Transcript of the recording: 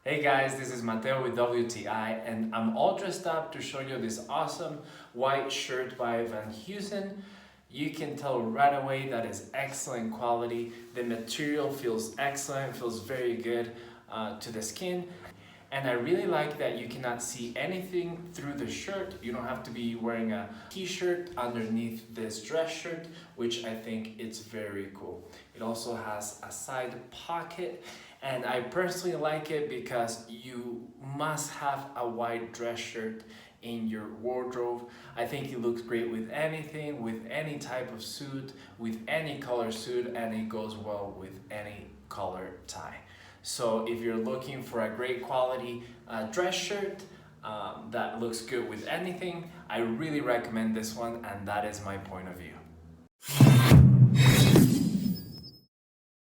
Hey guys, this is Mateo with WTI and I'm all dressed up to show you this awesome white shirt by Van Heusen. You can tell right away that it's excellent quality. The material feels excellent, feels very good to the skin. And I really like that you cannot see anything through the shirt. You don't have to be wearing a t-shirt underneath this dress shirt, which I think it's very cool. It also has a side pocket, and I personally like it because you must have a white dress shirt in your wardrobe. I think it looks great with anything, with any type of suit, with any color suit, and it goes well with any color tie. So if you're looking for a great quality dress shirt that looks good with anything, I really recommend this one, and that is my point of view.